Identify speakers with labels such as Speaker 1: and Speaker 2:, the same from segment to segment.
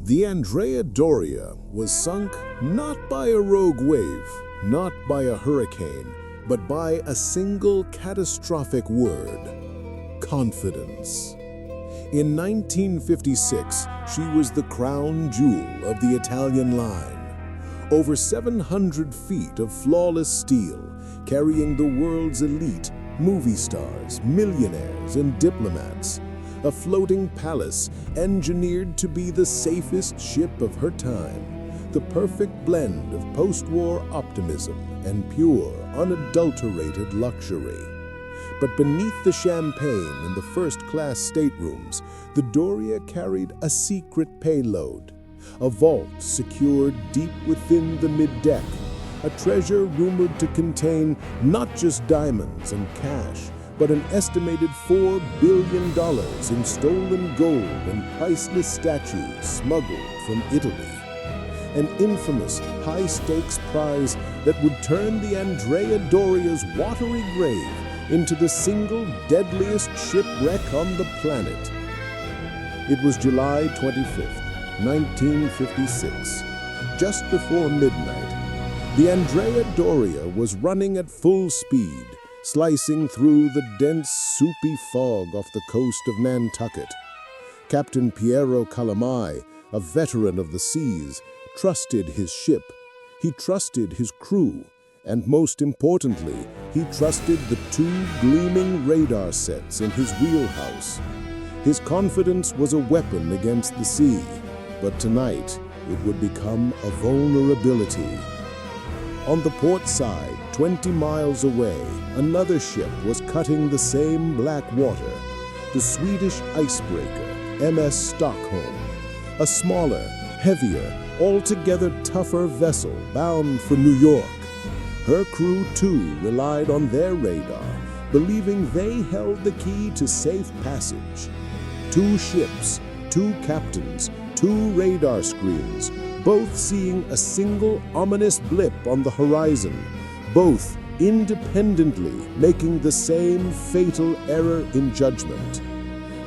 Speaker 1: The Andrea Doria was sunk not by a rogue wave, not by a hurricane, but by a single catastrophic word: confidence. In 1956, she was the crown jewel of the Italian line. Over 700 feet of flawless steel, carrying the world's elite, movie stars, millionaires, and diplomats. A floating palace engineered to be the safest ship of her time. The perfect blend of post-war optimism and pure, unadulterated luxury. But beneath the champagne and the first-class staterooms, the Doria carried a secret payload. A vault secured deep within the middeck. A treasure rumored to contain not just diamonds and cash, but an estimated $4 billion in stolen gold and priceless statues smuggled from Italy. An infamous high-stakes prize that would turn the Andrea Doria's watery grave into the single deadliest shipwreck on the planet. It was July 25th, 1956. Just before midnight, the Andrea Doria was running at full speed, slicing through the dense, soupy fog off the coast of Nantucket. Captain Piero Calamai, a veteran of the seas, trusted his ship. He trusted his crew. And most importantly, he trusted the two gleaming radar sets in his wheelhouse. His confidence was a weapon against the sea, but tonight it would become a vulnerability. On the port side, 20 miles away, another ship was cutting the same black water, the Swedish icebreaker, MS Stockholm, a smaller, heavier, altogether tougher vessel bound for New York. Her crew, too, relied on their radar, believing they held the key to safe passage. Two ships, two captains, two radar screens, both seeing a single ominous blip on the horizon, both independently making the same fatal error in judgment.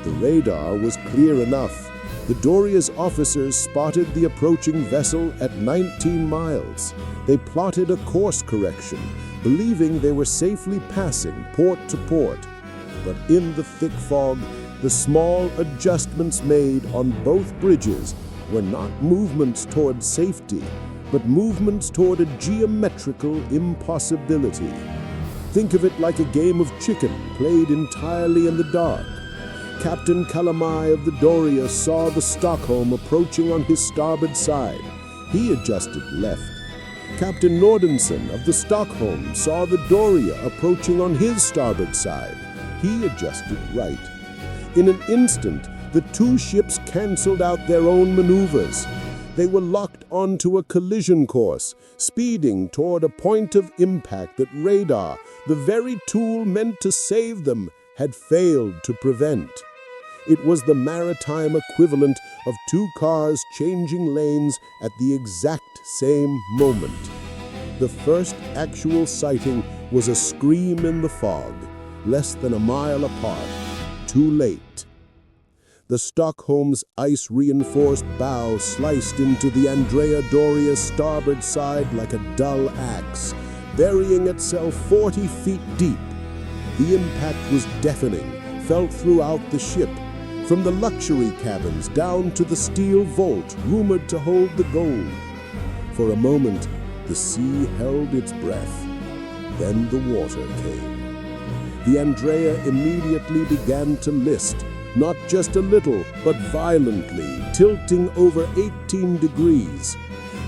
Speaker 1: The radar was clear enough. The Doria's officers spotted the approaching vessel at 19 miles. They plotted a course correction, believing they were safely passing port to port. But in the thick fog, the small adjustments made on both bridges were not movements toward safety, but movements toward a geometrical impossibility. Think of it like a game of chicken played entirely in the dark. Captain Calamai of the Doria saw the Stockholm approaching on his starboard side. He adjusted left. Captain Nordenson of the Stockholm saw the Doria approaching on his starboard side. He adjusted right. In an instant, the two ships canceled out their own maneuvers. They were locked onto a collision course, speeding toward a point of impact that radar, the very tool meant to save them, had failed to prevent. It was the maritime equivalent of two cars changing lanes at the exact same moment. The first actual sighting was a scream in the fog, less than a mile apart. Too late. The Stockholm's ice-reinforced bow sliced into the Andrea Doria's starboard side like a dull axe, burying itself 40 feet deep. The impact was deafening, felt throughout the ship, from the luxury cabins down to the steel vault rumored to hold the gold. For a moment, the sea held its breath. Then the water came. The Andrea immediately began to list, not just a little, but violently, tilting over 18 degrees.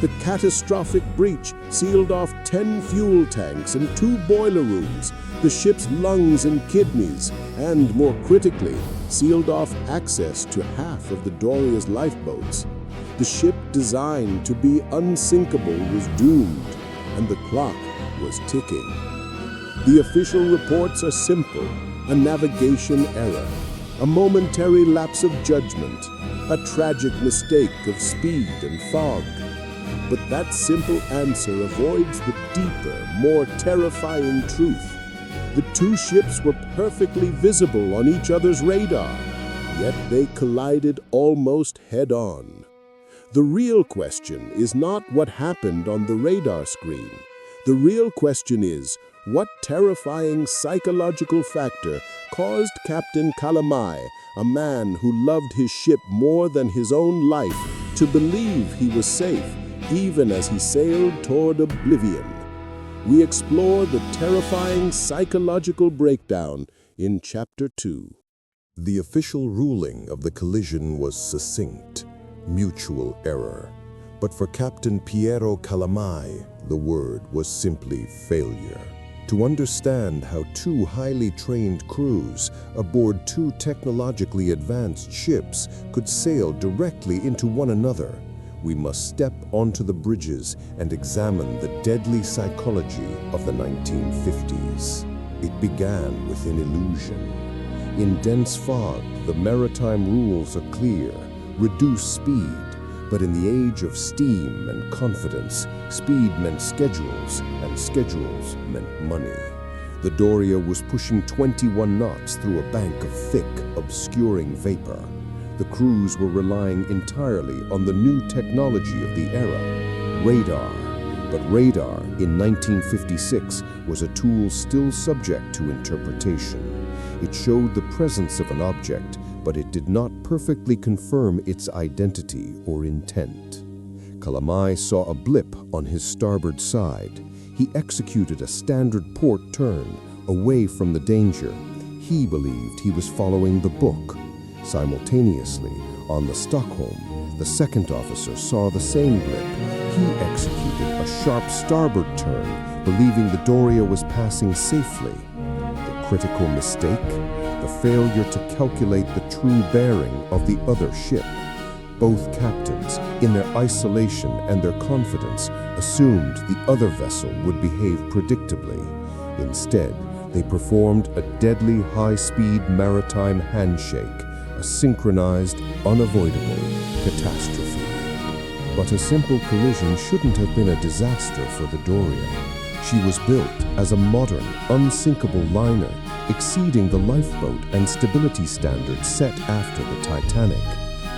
Speaker 1: The catastrophic breach sealed off 10 fuel tanks and 2 boiler rooms, the ship's lungs and kidneys, and, more critically, sealed off access to half of the Doria's lifeboats. The ship designed to be unsinkable was doomed, and the clock was ticking. The official reports are simple: a navigation error, a momentary lapse of judgment, a tragic mistake of speed and fog. But that simple answer avoids the deeper, more terrifying truth. The two ships were perfectly visible on each other's radar, yet they collided almost head-on. The real question is not what happened on the radar screen. The real question is, what terrifying psychological factor caused Captain Kalamai, a man who loved his ship more than his own life, to believe he was safe, even as he sailed toward oblivion? We explore the terrifying psychological breakdown in Chapter 2. The official ruling of the collision was succinct: mutual error. But for Captain Piero Calamai, the word was simply failure. To understand how two highly trained crews aboard two technologically advanced ships could sail directly into one another, we must step onto the bridges and examine the deadly psychology of the 1950s. It began with an illusion. In dense fog, the maritime rules are clear: reduce speed. But in the age of steam and confidence, speed meant schedules, and schedules meant money. The Doria was pushing 21 knots through a bank of thick, obscuring vapor. The crews were relying entirely on the new technology of the era, radar. But radar, in 1956, was a tool still subject to interpretation. It showed the presence of an object, but it did not perfectly confirm its identity or intent. Calamai saw a blip on his starboard side. He executed a standard port turn, away from the danger. He believed he was following the book. Simultaneously, on the Stockholm, the second officer saw the same blip. He executed a sharp starboard turn, believing the Doria was passing safely. The critical mistake? The failure to calculate the true bearing of the other ship. Both captains, in their isolation and their confidence, assumed the other vessel would behave predictably. Instead, they performed a deadly high-speed maritime handshake, a synchronized, unavoidable catastrophe. But a simple collision shouldn't have been a disaster for the Doria. She was built as a modern, unsinkable liner, exceeding the lifeboat and stability standards set after the Titanic.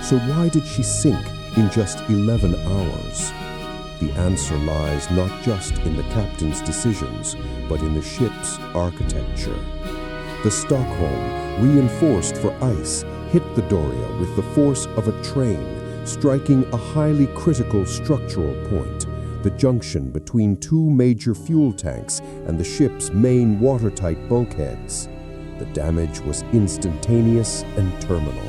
Speaker 1: So why did she sink in just 11 hours? The answer lies not just in the captain's decisions, but in the ship's architecture. The Stockholm, reinforced for ice, hit the Doria with the force of a train, striking a highly critical structural point, the junction between two major fuel tanks and the ship's main watertight bulkheads. The damage was instantaneous and terminal.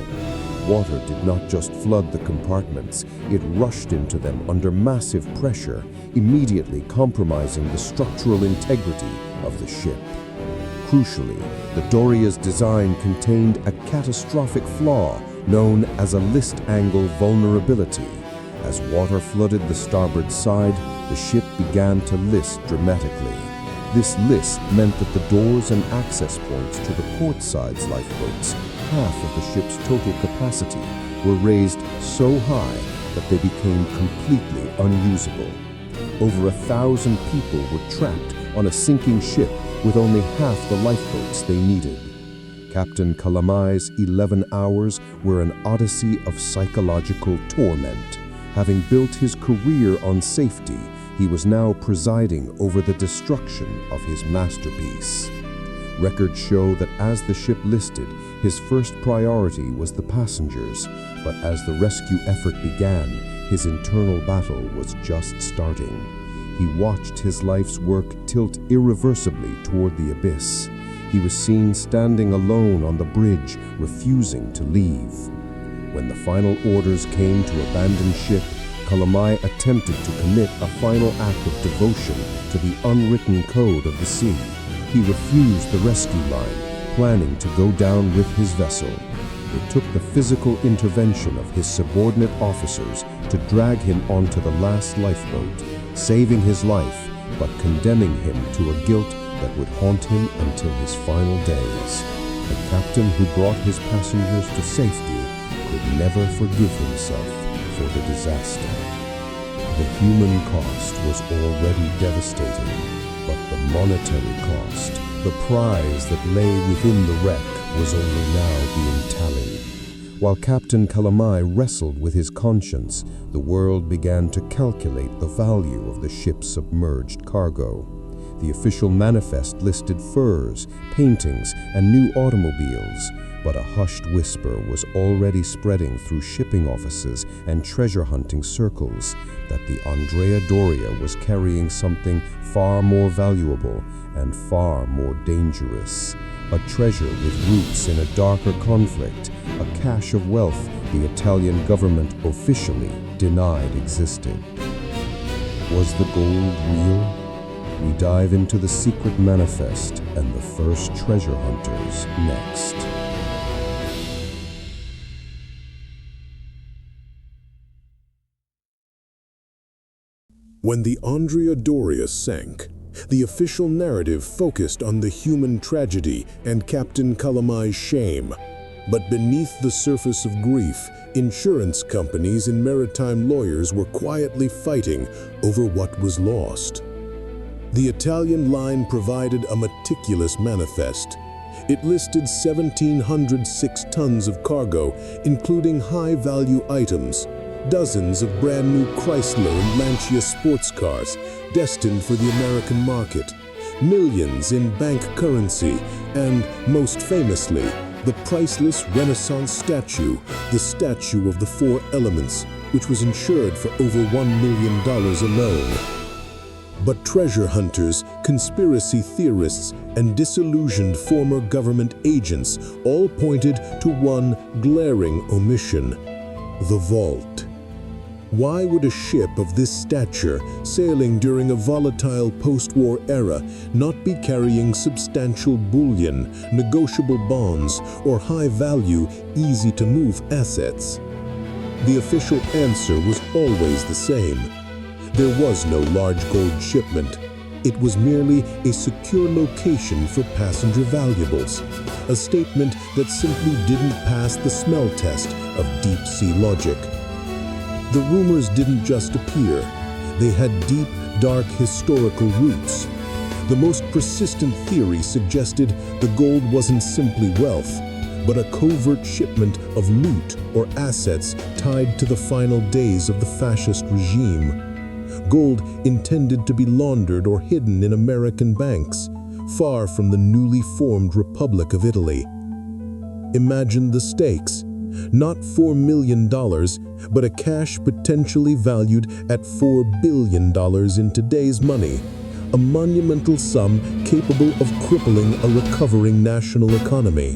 Speaker 1: Water did not just flood the compartments, it rushed into them under massive pressure, immediately compromising the structural integrity of the ship. Crucially, the Doria's design contained a catastrophic flaw known as a list angle vulnerability. As water flooded the starboard side, the ship began to list dramatically. This list meant that the doors and access points to the port side's lifeboats, half of the ship's total capacity, were raised so high that they became completely unusable. Over 1,000 people were trapped on a sinking ship with only half the lifeboats they needed. Captain Calamai's 11 hours were an odyssey of psychological torment. Having built his career on safety, he was now presiding over the destruction of his masterpiece. Records show that as the ship listed, his first priority was the passengers, but as the rescue effort began, his internal battle was just starting. He watched his life's work tilt irreversibly toward the abyss. He was seen standing alone on the bridge, refusing to leave. When the final orders came to abandon ship, Calamai attempted to commit a final act of devotion to the unwritten code of the sea. He refused the rescue line, planning to go down with his vessel. It took the physical intervention of his subordinate officers to drag him onto the last lifeboat, saving his life, but condemning him to a guilt that would haunt him until his final days. The captain who brought his passengers to safety could never forgive himself for the disaster. The human cost was already devastating, but the monetary cost, the prize that lay within the wreck, was only now being tallied.
Speaker 2: While Captain Calamai wrestled with his conscience, the world began to calculate the value of the ship's submerged cargo. The official manifest listed furs, paintings, and new automobiles, but a hushed whisper was already spreading through shipping offices and treasure hunting circles that the Andrea Doria was carrying something far more valuable and far more dangerous. A treasure with roots in a darker conflict, a cache of wealth the Italian government officially denied existed. Was the gold real? We dive into the secret manifest and the first treasure hunters next.
Speaker 1: When the Andrea Doria sank, the official narrative focused on the human tragedy and Captain Calamai's shame. But beneath the surface of grief, insurance companies and maritime lawyers were quietly fighting over what was lost. The Italian line provided a meticulous manifest. It listed 1,706 tons of cargo, including high-value items, dozens of brand-new Chrysler and Lancia sports cars destined for the American market, millions in bank currency, and, most famously, the priceless Renaissance statue, the Statue of the Four Elements, which was insured for over $1 million alone. But treasure hunters, conspiracy theorists, and disillusioned former government agents all pointed to one glaring omission: the vault. Why would a ship of this stature, sailing during a volatile post-war era, not be carrying substantial bullion, negotiable bonds, or high-value, easy-to-move assets? The official answer was always the same. There was no large gold shipment. It was merely a secure location for passenger valuables, a statement that simply didn't pass the smell test of deep-sea logic. The rumors didn't just appear. They had deep, dark historical roots. The most persistent theory suggested the gold wasn't simply wealth, but a covert shipment of loot or assets tied to the final days of the fascist regime. Gold intended to be laundered or hidden in American banks, far from the newly formed Republic of Italy. Imagine the stakes. Not $4 million, but a cache potentially valued at $4 billion in today's money. A monumental sum capable of crippling a recovering national economy.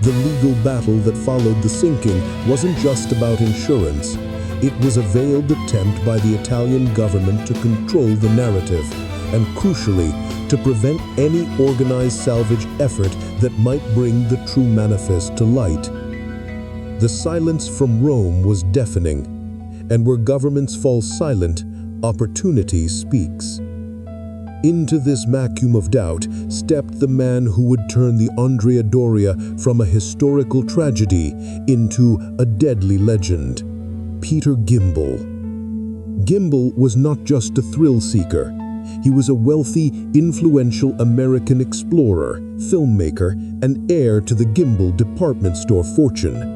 Speaker 1: The legal battle that followed the sinking wasn't just about insurance. It was a veiled attempt by the Italian government to control the narrative, and crucially, to prevent any organized salvage effort that might bring the true manifest to light. The silence from Rome was deafening, and where governments fall silent, opportunity speaks. Into this vacuum of doubt stepped the man who would turn the Andrea Doria from a historical tragedy into a deadly legend: Peter Gimbel. Gimbel was not just a thrill-seeker. He was a wealthy, influential American explorer, filmmaker, and heir to the Gimbel department store fortune.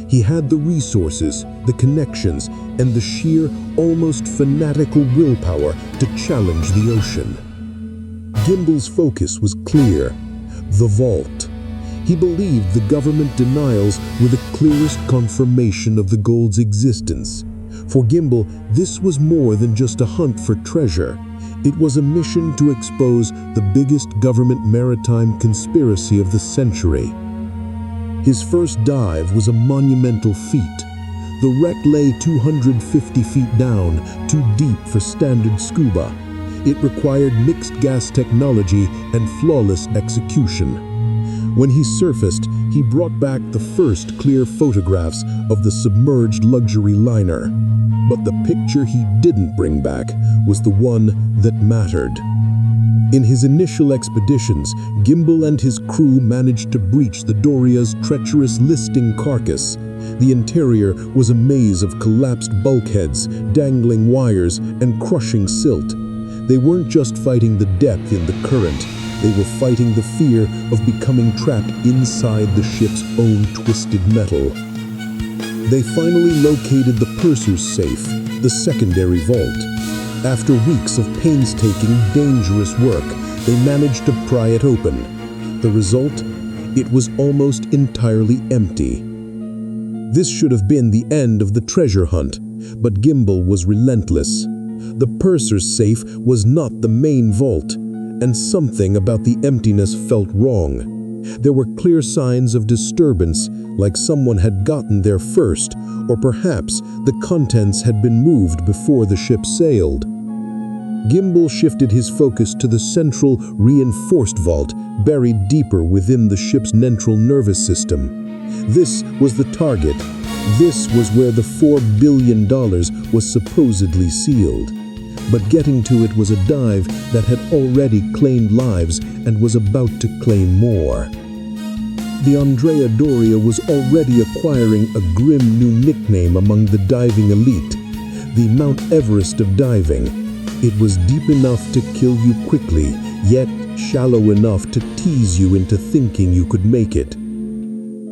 Speaker 1: He had the resources, the connections, and the sheer, almost fanatical willpower to challenge the ocean. Gimbel's focus was clear: the vault. He believed the government denials were the clearest confirmation of the gold's existence. For Gimbel, this was more than just a hunt for treasure. It was a mission to expose the biggest government maritime conspiracy of the century. His first dive was a monumental feat. The wreck lay 250 feet down, too deep for standard scuba. It required mixed gas technology and flawless execution. When he surfaced, he brought back the first clear photographs of the submerged luxury liner. But the picture he didn't bring back was the one that mattered. In his initial expeditions, Gimbel and his crew managed to breach the Doria's treacherous listing carcass. The interior was a maze of collapsed bulkheads, dangling wires, and crushing silt. They weren't just fighting the depth in the current, They were fighting the fear of becoming trapped inside the ship's own twisted metal. They finally located the purser's safe, the secondary vault. After weeks of painstaking, dangerous work, they managed to pry it open. The result? It was almost entirely empty. This should have been the end of the treasure hunt, but Gimbel was relentless. The purser's safe was not the main vault, and something about the emptiness felt wrong. There were clear signs of disturbance, like someone had gotten there first, or perhaps the contents had been moved before the ship sailed. Gimbel shifted his focus to the central, reinforced vault, buried deeper within the ship's central nervous system. This was the target. This was where the $4 billion was supposedly sealed. But getting to it was a dive that had already claimed lives and was about to claim more. The Andrea Doria was already acquiring a grim new nickname among the diving elite, the Mount Everest of Diving. It was deep enough to kill you quickly, yet shallow enough to tease you into thinking you could make it.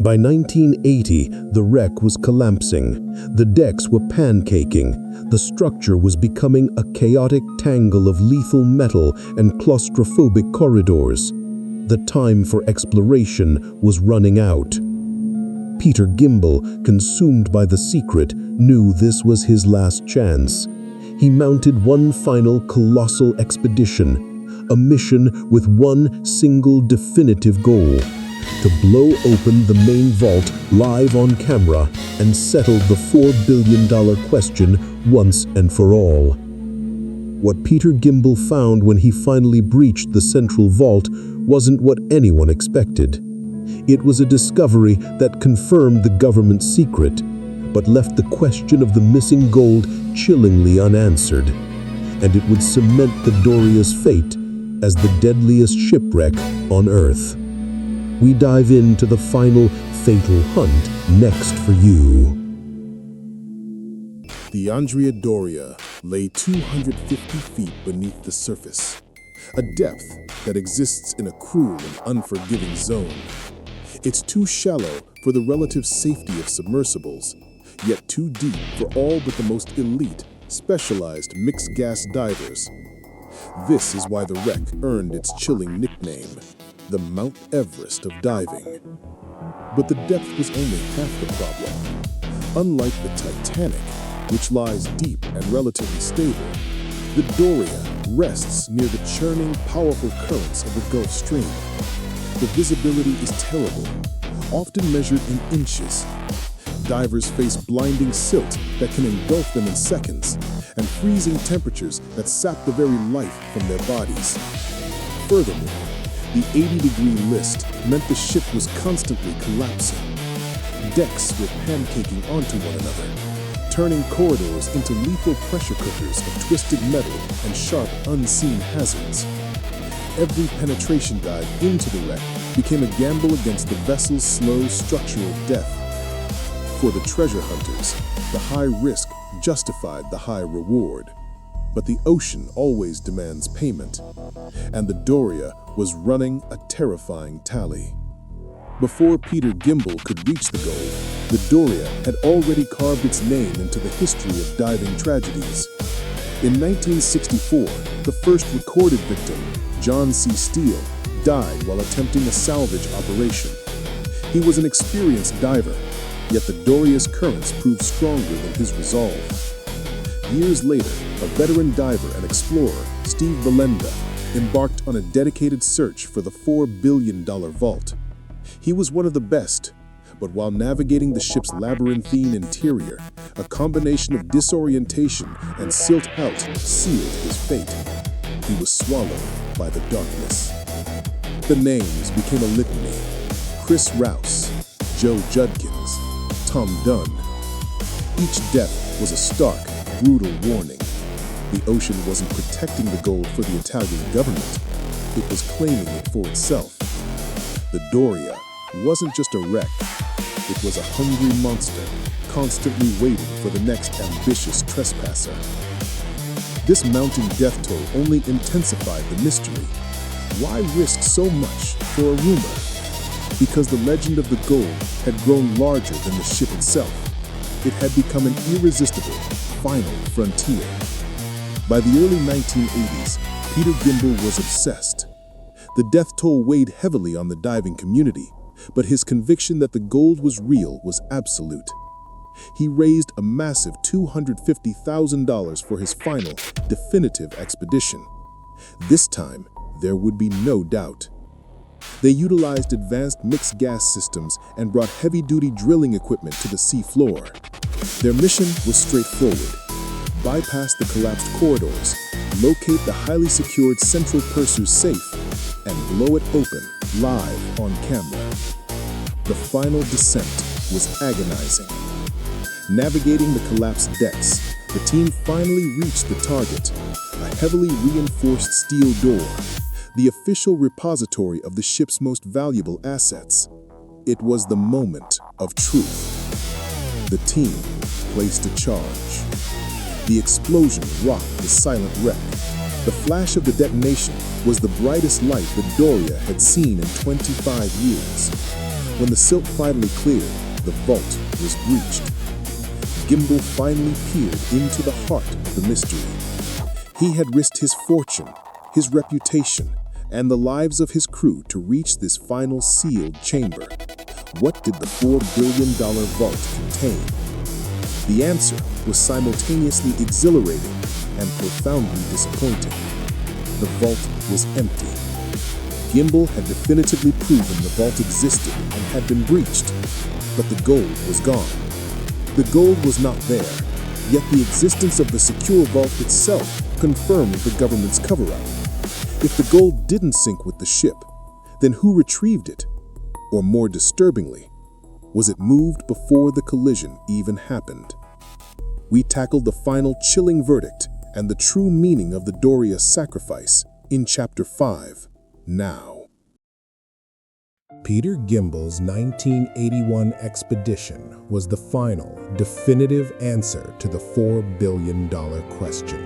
Speaker 1: By 1980, the wreck was collapsing. The decks were pancaking. The structure was becoming a chaotic tangle of lethal metal and claustrophobic corridors. The time for exploration was running out. Peter Gimbel, consumed by the secret, knew this was his last chance. He mounted one final colossal expedition, a mission with one single definitive goal: to blow open the main vault live on camera and settle the $4 billion question once and for all. What Peter Gimbel found when he finally breached the central vault wasn't what anyone expected. It was a discovery that confirmed the government's secret, but left the question of the missing gold chillingly unanswered. And it would cement the Doria's fate as the deadliest shipwreck on Earth. We dive into the final fatal hunt next for you.
Speaker 3: The Andrea Doria lay 250 feet beneath the surface, a depth that exists in a cruel and unforgiving zone. It's too shallow for the relative safety of submersibles, yet too deep for all but the most elite, specialized mixed-gas divers. This is why the wreck earned its chilling nickname, the Mount Everest of Diving. But the depth was only half the problem. Unlike the Titanic, which lies deep and relatively stable, the Doria rests near the churning, powerful currents of the Gulf Stream. The visibility is terrible, often measured in inches. Divers face blinding silt that can engulf them in seconds, and freezing temperatures that sap the very life from their bodies. Furthermore, the 80-degree list meant the ship was constantly collapsing. Decks were pancaking onto one another, turning corridors into lethal pressure cookers of twisted metal and sharp, unseen hazards. Every penetration dive into the wreck became a gamble against the vessel's slow structural death. For the treasure hunters, the high risk justified the high reward. But the ocean always demands payment, and the Doria was running a terrifying tally. Before Peter Gimbel could reach the goal, the Doria had already carved its name into the history of diving tragedies. In 1964, the first recorded victim, John C. Steele, died while attempting a salvage operation. He was an experienced diver, yet the Doria's currents proved stronger than his resolve. Years later, a veteran diver and explorer, Steve Belenda, embarked on a dedicated search for the $4 billion vault. He was one of the best, but while navigating the ship's labyrinthine interior, a combination of disorientation and silt out sealed his fate. He was swallowed by the darkness. The names became a litany: Chris Rouse, Joe Judkins, Tom Dunn. Each death was a stark, brutal warning. The ocean wasn't protecting the gold for the Italian government. It was claiming it for itself. The Doria wasn't just a wreck. It was a hungry monster, constantly waiting for the next ambitious trespasser. This mounting death toll only intensified the mystery. Why risk so much for a rumor? Because the legend of the gold had grown larger than the ship itself. It had become an irresistible, final frontier. By the early 1980s, Peter Gimbel was obsessed. The death toll weighed heavily on the diving community, but his conviction that the gold was real was absolute. He raised a massive $250,000 for his final, definitive expedition. This time, there would be no doubt. They utilized advanced mixed gas systems and brought heavy-duty drilling equipment to the sea floor. Their mission was straightforward: bypass the collapsed corridors, locate the highly secured central purser safe, and blow it open, live on camera. The final descent was agonizing. Navigating the collapsed decks, the team finally reached the target, a heavily reinforced steel door, the official repository of the ship's most valuable assets. It was the moment of truth. The team placed a charge. The explosion rocked the silent wreck. The flash of the detonation was the brightest light that Doria had seen in 25 years. When the silt finally cleared, the vault was breached. Gimbel finally peered into the heart of the mystery. He had risked his fortune, his reputation, and the lives of his crew to reach this final sealed chamber. What did the $4 billion vault contain? The answer was simultaneously exhilarating and profoundly disappointing. The vault was empty. Gimbel had definitively proven the vault existed and had been breached, but the gold was gone. The gold was not there, yet the existence of the secure vault itself confirmed the government's cover-up. If the gold didn't sink with the ship, then who retrieved it? Or more disturbingly, was it moved before the collision even happened? We tackled the final chilling verdict and the true meaning of the Doria sacrifice in Chapter 5, now.
Speaker 1: Peter Gimbel's 1981 expedition was the final, definitive answer to the $4 billion question.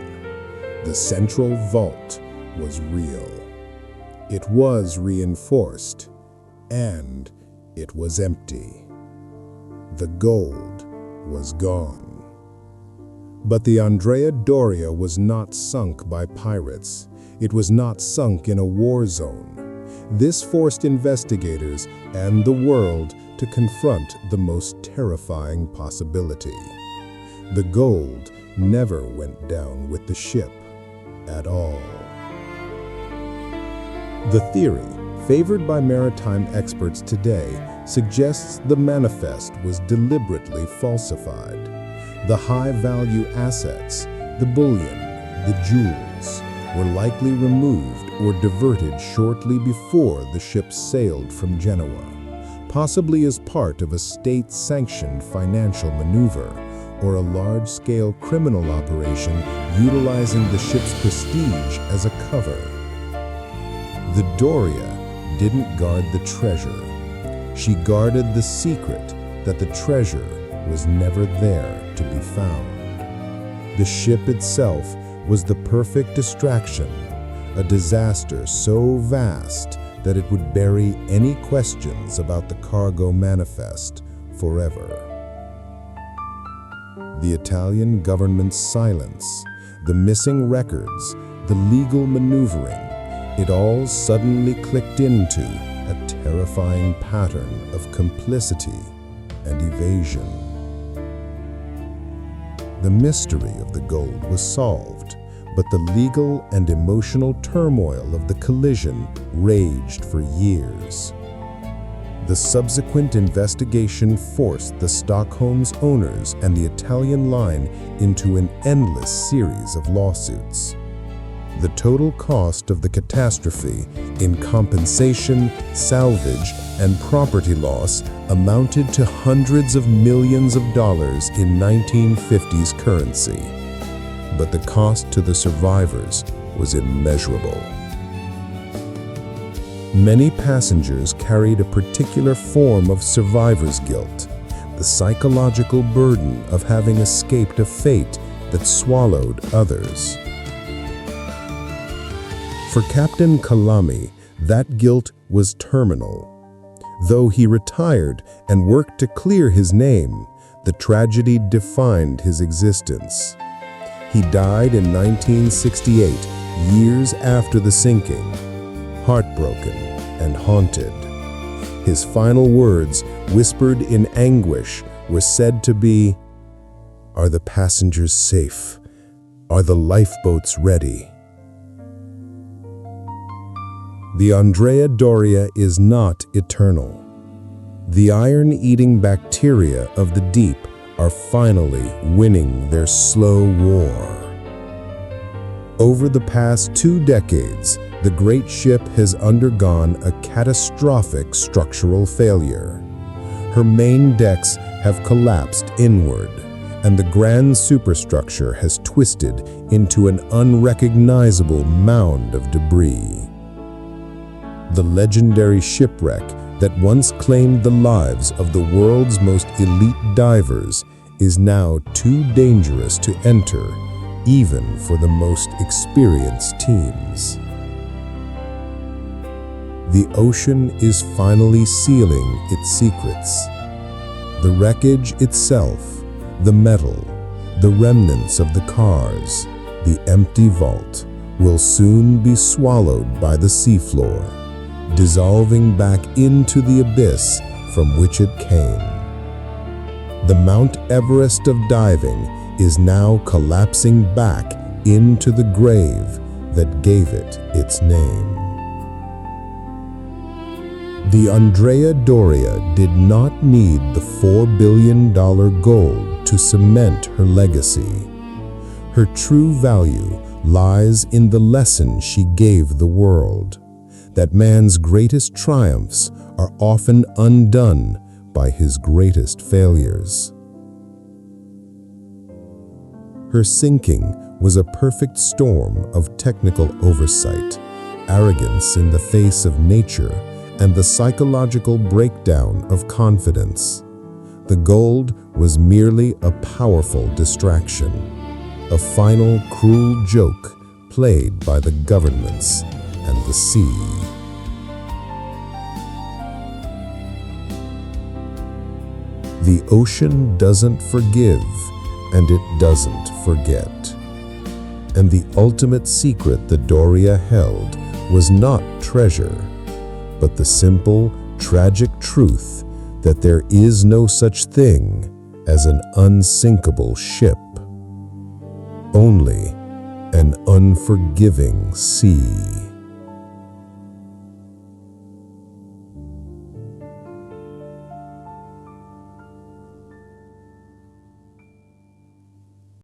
Speaker 1: The central vault was real. It was reinforced, and it was empty. The gold was gone. But the Andrea Doria was not sunk by pirates. It was not sunk in a war zone. This forced investigators and the world to confront the most terrifying possibility. The gold never went down with the ship at all. The theory, favored by maritime experts today, suggests the manifest was deliberately falsified. The high-value assets, the bullion, the jewels, were likely removed or diverted shortly before the ship sailed from Genoa, possibly as part of a state-sanctioned financial maneuver or a large-scale criminal operation utilizing the ship's prestige as a cover. The Doria didn't guard the treasure. She guarded the secret that the treasure was never there to be found. The ship itself was the perfect distraction, a disaster so vast that it would bury any questions about the cargo manifest forever. The Italian government's silence, the missing records, the legal maneuvering, it all suddenly clicked into a terrifying pattern of complicity and evasion. The mystery of the gold was solved, but the legal and emotional turmoil of the collision raged for years. The subsequent investigation forced the Stockholm's owners and the Italian line into an endless series of lawsuits. The total cost of the catastrophe in compensation, salvage, and property loss amounted to hundreds of millions of dollars in 1950s currency. But the cost to the survivors was immeasurable. Many passengers carried a particular form of survivor's guilt, the psychological burden of having escaped a fate that swallowed others. For Captain Kalami,
Speaker 2: that guilt was terminal. Though he retired and worked to clear his name, the tragedy defined his existence. He died in 1968, years after the sinking, heartbroken and haunted. His final words, whispered in anguish, were said to be, "Are the passengers safe? Are the lifeboats ready?" The Andrea Doria is not eternal. The iron-eating bacteria of the deep are finally winning their slow war. Over the past 2 decades, the great ship has undergone a catastrophic structural failure. Her main decks have collapsed inward, and the grand superstructure has twisted into an unrecognizable mound of debris. The legendary shipwreck that once claimed the lives of the world's most elite divers is now too dangerous to enter, even for the most experienced teams. The ocean is finally sealing its secrets. The wreckage itself, the metal, the remnants of the cars, the empty vault, will soon be swallowed by the seafloor, dissolving back into the abyss from which it came. The Mount Everest of diving is now collapsing back into the grave that gave it its name. The Andrea Doria did not need the $4 billion gold to cement her legacy. Her true value lies in the lesson she gave the world, that man's greatest triumphs are often undone by his greatest failures. Her sinking was a perfect storm of technical oversight, arrogance in the face of nature, and the psychological breakdown of confidence. The gold was merely a powerful distraction, a final cruel joke played by the governments and the sea. The ocean doesn't forgive, and it doesn't forget. And the ultimate secret the Doria held was not treasure, but the simple, tragic truth that there is no such thing as an unsinkable ship, only an unforgiving sea.